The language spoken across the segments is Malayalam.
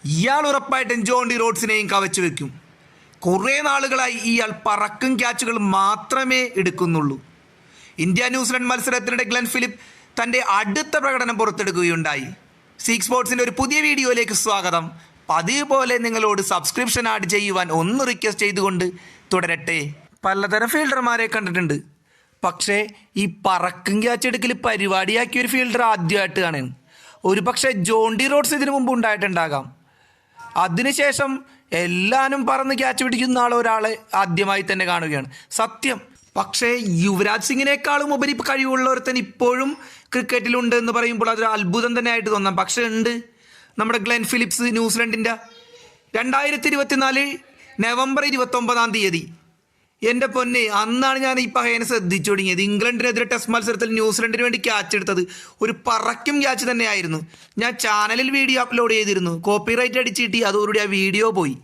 ഇയാൾ ഉറപ്പായിട്ടും ജോൺ ഡി റോഡ്സിനെയും കവച്ചു വെക്കും. കുറേ നാളുകളായി ഇയാൾ പറക്കും ക്യാച്ചുകൾ മാത്രമേ എടുക്കുന്നുള്ളൂ. ഇന്ത്യ ന്യൂസിലൻഡ് മത്സരത്തിനിടെ ഗ്ലെൻ ഫിലിപ്പ് തൻ്റെ അടുത്ത പ്രകടനം പുറത്തെടുക്കുകയുണ്ടായി. സീക്ക് സ്പോർട്സിൻ്റെ ഒരു പുതിയ വീഡിയോയിലേക്ക് സ്വാഗതം. പതിവ് പോലെ നിങ്ങളോട് സബ്സ്ക്രിപ്ഷൻ ആഡ് ചെയ്യുവാൻ ഒന്ന് റിക്വസ്റ്റ് ചെയ്തുകൊണ്ട് തുടരട്ടെ. പലതരം ഫീൽഡർമാരെ കണ്ടിട്ടുണ്ട്, പക്ഷേ ഈ പറക്കും ക്യാച്ച് എടുക്കൽ പരിപാടിയാക്കിയ ഒരു ഫീൽഡർ ആദ്യമായിട്ട് കാണുന്നു. ഒരു പക്ഷേ ജോൺ ഡി റോഡ്സ് ഇതിനു മുമ്പ് ഉണ്ടായിട്ടുണ്ടാകാം. അതിനുശേഷം എല്ലാവരും പറന്ന് ക്യാച്ച് പിടിക്കുന്ന ഒരാളെ ആദ്യമായി തന്നെ കാണുകയാണ് സത്യം. പക്ഷേ യുവരാജ് സിംഗിനേക്കാളും ഉപരി കഴിവുള്ള ഒരുത്തൻ ഇപ്പോഴും ക്രിക്കറ്റിലുണ്ട് എന്ന് പറയുമ്പോൾ അതൊരു അത്ഭുതം തന്നെ ആയിട്ട് തോന്നാം. പക്ഷേ ഉണ്ട് നമ്മുടെ ഗ്ലെൻ ഫിലിപ്സ്, ന്യൂസിലൻഡിൻ്റെ 2024 നവംബർ 29 എൻ്റെ പൊന്നെ, അന്നാണ് ഞാൻ ഈ പഹയനെ ശ്രദ്ധിച്ചു തുടങ്ങിയത്. ഇംഗ്ലണ്ടിനെതിരെ ടെസ്റ്റ് മത്സരത്തിൽ ന്യൂസിലൻഡിന് വേണ്ടി ക്യാച്ച് എടുത്തത് ഒരു പറക്കും ക്യാച്ച് തന്നെയായിരുന്നു. ഞാൻ ചാനലിൽ വീഡിയോ അപ്ലോഡ് ചെയ്തിരുന്നു, കോപ്പിറൈറ്റ് അടിച്ചിട്ട് അതോടുകൂടി ആ വീഡിയോ പോയി.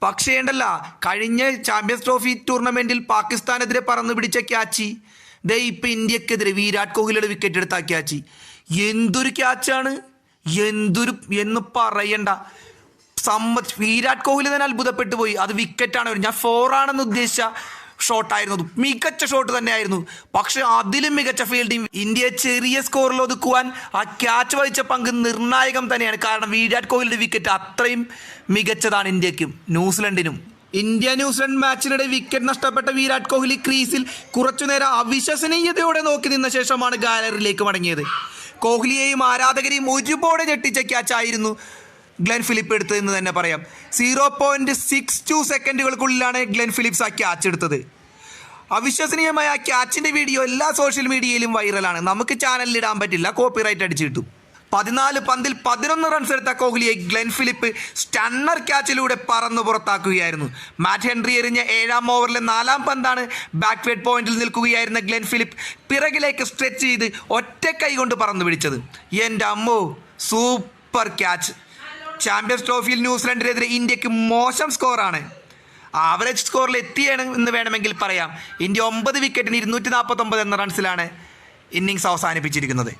പക്ഷേ ഉണ്ടല്ല, കഴിഞ്ഞ ചാമ്പ്യൻസ് ട്രോഫി ടൂർണമെൻറ്റിൽ പാകിസ്ഥാനെതിരെ പറന്ന് പിടിച്ച ക്യാച്ച് ദേ ഇപ്പം ഇന്ത്യക്കെതിരെ വിരാട് കോഹ്ലിയുടെ വിക്കറ്റ് എടുത്ത ക്യാച്ച് എന്തൊരു ക്യാച്ചാണ്, എന്ന് പറയണ്ട. വിരാട് കോഹ്ലി തന്നെ അത്ഭുതപ്പെട്ടു പോയി. അത് വിക്കറ്റാണ്. ഞാൻ 4 ആണെന്ന് ഉദ്ദേശിച്ച ഷോട്ടായിരുന്നു, മികച്ച ഷോട്ട് തന്നെയായിരുന്നു. പക്ഷെ അതിലും മികച്ച ഫീൽഡിങ്. ഇന്ത്യയെ ചെറിയ സ്കോറിൽ ഒതുക്കുവാൻ ആ ക്യാച്ച് വഹിച്ച പങ്ക് നിർണായകം തന്നെയാണ്. കാരണം വിരാട് കോഹ്ലിയുടെ വിക്കറ്റ് അത്രയും മികച്ചതാണ് ഇന്ത്യക്കും ന്യൂസിലൻഡിനും. ഇന്ത്യ ന്യൂസിലൻഡ് മാച്ചിനിടെ വിക്കറ്റ് നഷ്ടപ്പെട്ട വിരാട് കോഹ്ലി ക്രീസിൽ കുറച്ചുനേരം അവിശ്വസനീയതയോടെ നോക്കി നിന്ന ശേഷമാണ് ഗാലറിയിലേക്ക് മടങ്ങിയത്. കോഹ്ലിയെയും ആരാധകരെയും ഒരുപോലെ ഞെട്ടിച്ച ക്യാച്ചായിരുന്നു ഗ്ലെൻ ഫിലിപ്പ് എടുത്തതെന്ന് തന്നെ പറയാം. 0.62 സെക്കൻഡുകൾക്കുള്ളിലാണ് ഗ്ലെൻ ഫിലിപ്സ് ആ ക്യാച്ച് എടുത്തത്. അവിശ്വസനീയമായ ആ ക്യാച്ചിൻ്റെ വീഡിയോ എല്ലാ സോഷ്യൽ മീഡിയയിലും വൈറലാണ്. നമുക്ക് ചാനലിൽ ഇടാൻ പറ്റില്ല, കോപ്പിറൈറ്റ് അടിച്ചു കിട്ടും. 14 പന്തിൽ 11 റൺസ് എടുത്ത കോഹ്ലിയെ ഗ്ലെൻ ഫിലിപ്പ് സ്റ്റണ്ണർ ക്യാച്ചിലൂടെ പറന്ന് പുറത്താക്കുകയായിരുന്നു. മാറ്റ് ഹെൻറി എറിഞ്ഞ 7ാം ഓവറിലെ 4ാം പന്താണ് ബാക്ക് വേഡ് പോയിന്റിൽ നിൽക്കുകയായിരുന്ന ഗ്ലെൻ ഫിലിപ്പ് പിറകിലേക്ക് സ്ട്രെച്ച് ചെയ്ത് ഒറ്റ കൈ കൊണ്ട് പറന്നു പിടിച്ചത്. എൻ്റെ അമ്മോ, സൂപ്പർ ക്യാച്ച്. ചാമ്പ്യൻസ് ട്രോഫിയിൽ ന്യൂസിലൻഡിനെതിരെ ഇന്ത്യക്ക് മോശം സ്കോറാണ്. ആവറേജ് സ്കോറിൽ എത്തിയെന്ന് വേണമെങ്കിൽ പറയാം. ഇന്ത്യ 9 വിക്കറ്റിന് 249 എന്ന റൺസിലാണ് ഇന്നിങ്സ് അവസാനിപ്പിച്ചിരിക്കുന്നത്.